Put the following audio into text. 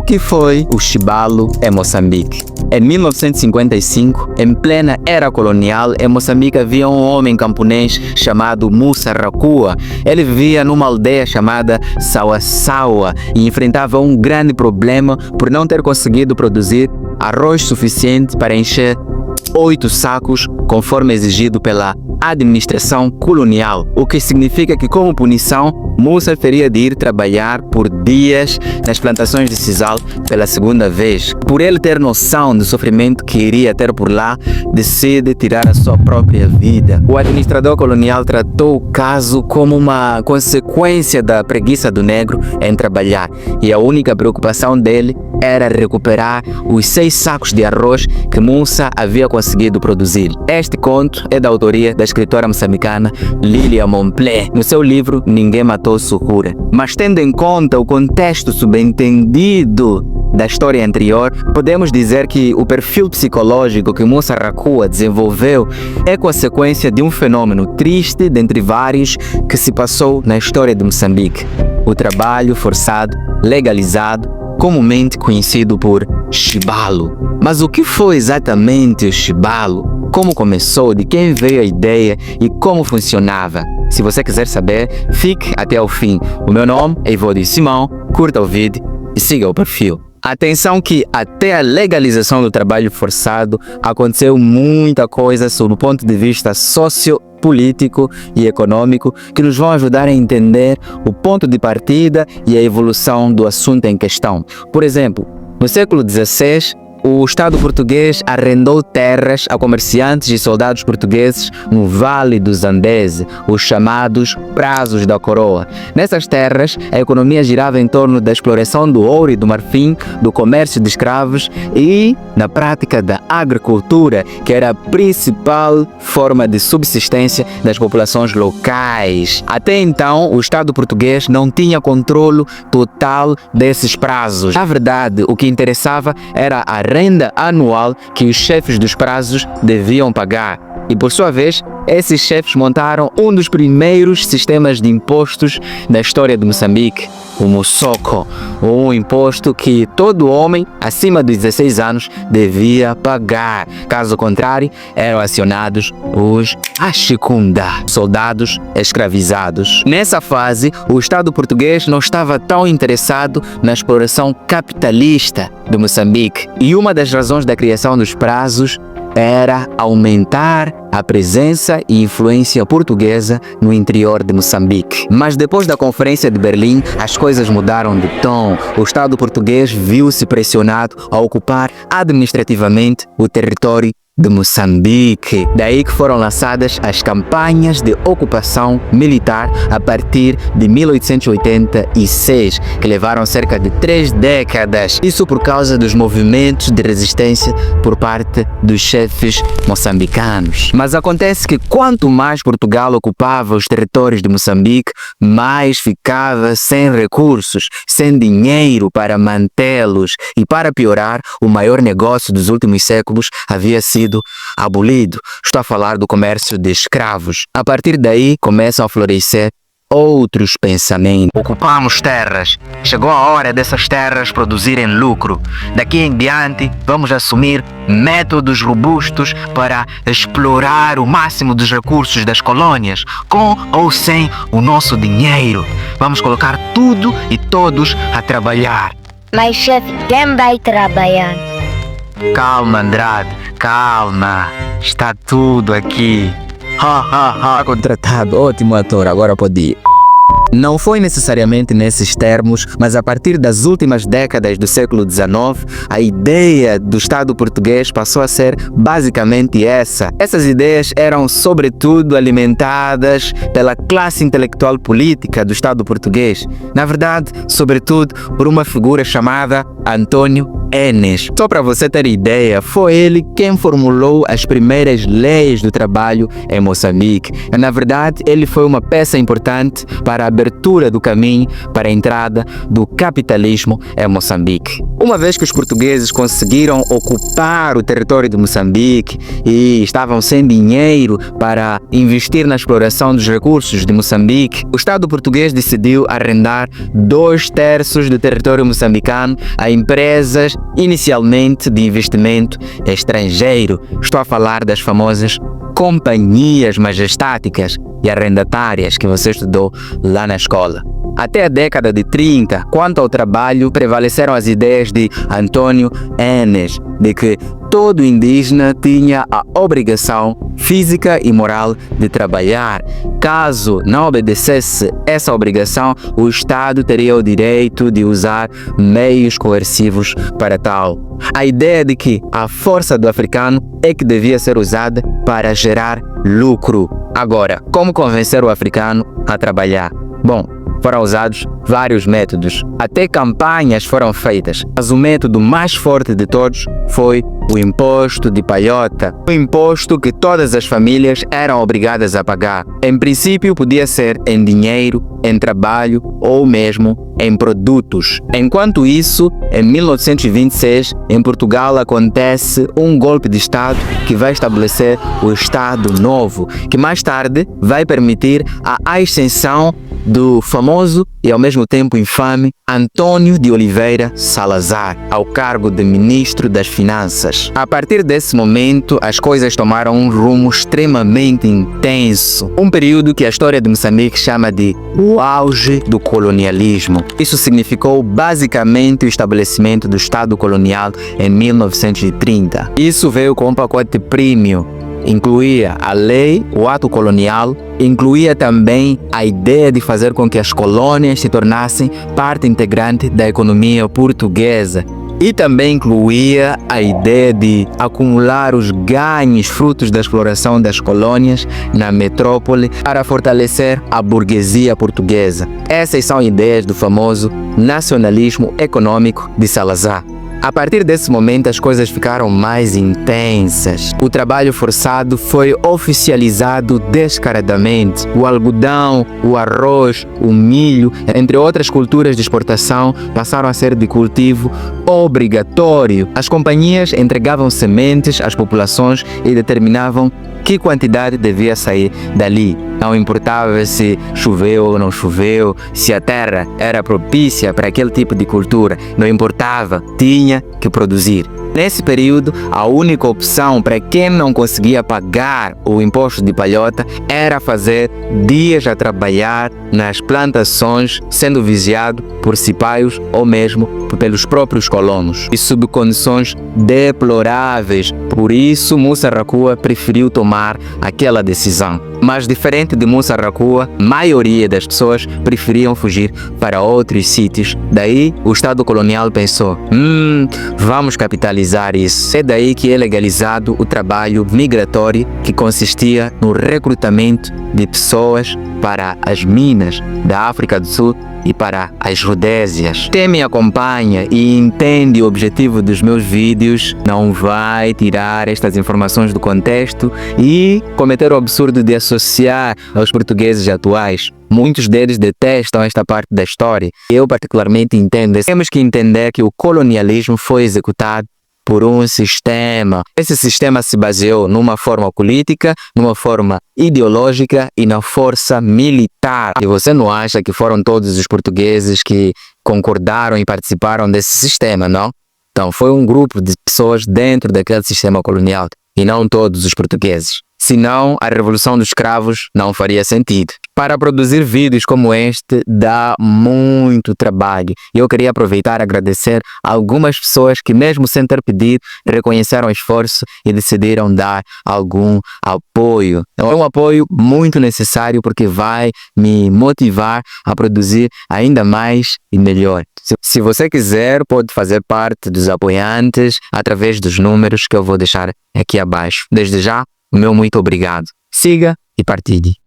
O que foi o chibalo em Moçambique? Em 1955, em plena era colonial, em Moçambique havia um homem camponês chamado Musa Rakua. Ele vivia numa aldeia chamada Sawasawa e enfrentava um grande problema por não ter conseguido produzir arroz suficiente para encher 8 sacos, conforme exigido pela administração colonial, o que significa que, como punição, Musa teria de ir trabalhar por dias nas plantações de sisal pela segunda vez. Por ele ter noção do sofrimento que iria ter por lá, decide tirar a sua própria vida. O administrador colonial tratou o caso como uma consequência da preguiça do negro em trabalhar, e a única preocupação dele era recuperar os 6 sacos de arroz que Musa havia conseguido produzir. Este conto é da autoria da escritora moçambicana Lilia Momplé, no seu livro Ninguém Matou Sucura. Mas tendo em conta o contexto subentendido da história anterior, podemos dizer que o perfil psicológico que Musa Rakua desenvolveu é consequência de um fenômeno triste dentre vários que se passou na história de Moçambique: o trabalho forçado, legalizado, comumente conhecido por chibalo. Mas o que foi exatamente o chibalo? Como começou, de quem veio a ideia e como funcionava? Se você quiser saber, fique até o fim. O meu nome é Ivodi Simão, curta o vídeo e siga o perfil. Atenção que até a legalização do trabalho forçado aconteceu muita coisa sob o ponto de vista sociopolítico e econômico que nos vão ajudar a entender o ponto de partida e a evolução do assunto em questão. Por exemplo, no século XVI, o Estado português arrendou terras a comerciantes e soldados portugueses no Vale do Zambeze, os chamados Prazos da Coroa. Nessas terras, a economia girava em torno da exploração do ouro e do marfim, do comércio de escravos e, na prática, da agricultura, que era a principal forma de subsistência das populações locais. Até então, o Estado português não tinha controle total desses prazos. Na verdade, o que interessava era a renda anual que os chefes dos prazos deviam pagar. E por sua vez, esses chefes montaram um dos primeiros sistemas de impostos da história de Moçambique, o Mussoko, um imposto que todo homem acima dos 16 anos devia pagar. Caso contrário, eram acionados os Ashikunda, soldados escravizados. Nessa fase, o Estado português não estava tão interessado na exploração capitalista de Moçambique, e uma das razões da criação dos prazos era aumentar a presença e influência portuguesa no interior de Moçambique. Mas depois da Conferência de Berlim, as coisas mudaram de tom. O Estado português viu-se pressionado a ocupar administrativamente o território de Moçambique. Daí que foram lançadas as campanhas de ocupação militar a partir de 1886, que levaram cerca de 3 décadas. Isso por causa dos movimentos de resistência por parte dos chefes moçambicanos. Mas acontece que quanto mais Portugal ocupava os territórios de Moçambique, mais ficava sem recursos, sem dinheiro para mantê-los. E para piorar, o maior negócio dos últimos séculos havia sido abolido. Estou a falar do comércio de escravos. A partir daí começam a florescer outros pensamentos. Ocupamos terras. Chegou a hora dessas terras produzirem lucro. Daqui em diante, vamos assumir métodos robustos para explorar o máximo dos recursos das colônias, com ou sem o nosso dinheiro. Vamos colocar tudo e todos a trabalhar. Mas, chefe, quem vai trabalhar? Calma, Andrade, calma. Está tudo aqui. Contratado, ótimo ator, agora pode ir. Não foi necessariamente nesses termos, mas a partir das últimas décadas do século XIX, a ideia do Estado português passou a ser basicamente essa. Essas ideias eram sobretudo alimentadas pela classe intelectual política do Estado português. Na verdade, sobretudo por uma figura chamada Antônio Enes. Só para você ter ideia, foi ele quem formulou as primeiras leis do trabalho em Moçambique. Na verdade, ele foi uma peça importante para a abertura do caminho para a entrada do capitalismo em Moçambique. Uma vez que os portugueses conseguiram ocupar o território de Moçambique e estavam sem dinheiro para investir na exploração dos recursos de Moçambique, o Estado português decidiu arrendar 2/3 do território moçambicano a empresas inicialmente de investimento estrangeiro. Estou a falar das famosas companhias majestáticas e arrendatárias que você estudou lá na escola. Até a década de 30, quanto ao trabalho, prevaleceram as ideias de Antônio Enes, de que todo indígena tinha a obrigação física e moral de trabalhar. Caso não obedecesse essa obrigação, o Estado teria o direito de usar meios coercivos para tal. A ideia de que a força do africano é que devia ser usada para gerar lucro. Agora, como convencer o africano a trabalhar? Bom, foram usados vários métodos. Até campanhas foram feitas, mas o método mais forte de todos foi o imposto de palhota, o imposto que todas as famílias eram obrigadas a pagar. Em princípio, podia ser em dinheiro, em trabalho ou mesmo em produtos. Enquanto isso, em 1926, em Portugal acontece um golpe de Estado que vai estabelecer o Estado Novo, que mais tarde vai permitir a ascensão do famoso e ao mesmo tempo infame Antônio de Oliveira Salazar ao cargo de Ministro das Finanças. A partir desse momento, as coisas tomaram um rumo extremamente intenso, um período que a história de Moçambique chama de o auge do colonialismo. Isso significou basicamente o estabelecimento do Estado colonial em 1930. Isso veio com um pacote premium. Incluía a lei, o ato colonial, incluía também a ideia de fazer com que as colônias se tornassem parte integrante da economia portuguesa. E também incluía a ideia de acumular os ganhos frutos da exploração das colônias na metrópole para fortalecer a burguesia portuguesa. Essas são ideias do famoso nacionalismo econômico de Salazar. A partir desse momento, as coisas ficaram mais intensas. O trabalho forçado foi oficializado descaradamente. O algodão, o arroz, o milho, entre outras culturas de exportação, passaram a ser de cultivo obrigatório. As companhias entregavam sementes às populações e determinavam que quantidade devia sair dali. Não importava se choveu ou não choveu, se a terra era propícia para aquele tipo de cultura, não importava, tinha que produzir. Nesse período, a única opção para quem não conseguia pagar o imposto de palhota era fazer dias a trabalhar nas plantações, sendo vigiado por cipaios ou mesmo pelos próprios colonos, e sob condições deploráveis. Por isso, Mussa Racua preferiu tomar aquela decisão. Mas diferente de Mussa Racua, a maioria das pessoas preferiam fugir para outros sítios. Daí, o Estado colonial pensou, vamos capitalizar isso. É daí que é legalizado o trabalho migratório, que consistia no recrutamento de pessoas para as minas da África do Sul e para as Rodésias. Quem me acompanha e entende o objetivo dos meus vídeos não vai tirar estas informações do contexto e cometer o absurdo de associar aos portugueses atuais. Muitos deles detestam esta parte da história. Eu particularmente entendo. Temos que entender que o colonialismo foi executado por um sistema. Esse sistema se baseou numa forma política, numa forma ideológica e na força militar. E você não acha que foram todos os portugueses que concordaram e participaram desse sistema, não? Então foi um grupo de pessoas dentro daquele sistema colonial e não todos os portugueses. Senão, a Revolução dos Escravos não faria sentido. Para produzir vídeos como este, dá muito trabalho. E eu queria aproveitar e agradecer a algumas pessoas que, mesmo sem ter pedido, reconheceram o esforço e decidiram dar algum apoio. É um apoio muito necessário porque vai me motivar a produzir ainda mais e melhor. Se você quiser, pode fazer parte dos apoiantes através dos números que eu vou deixar aqui abaixo. Desde já, o meu muito obrigado. Siga e partilhe.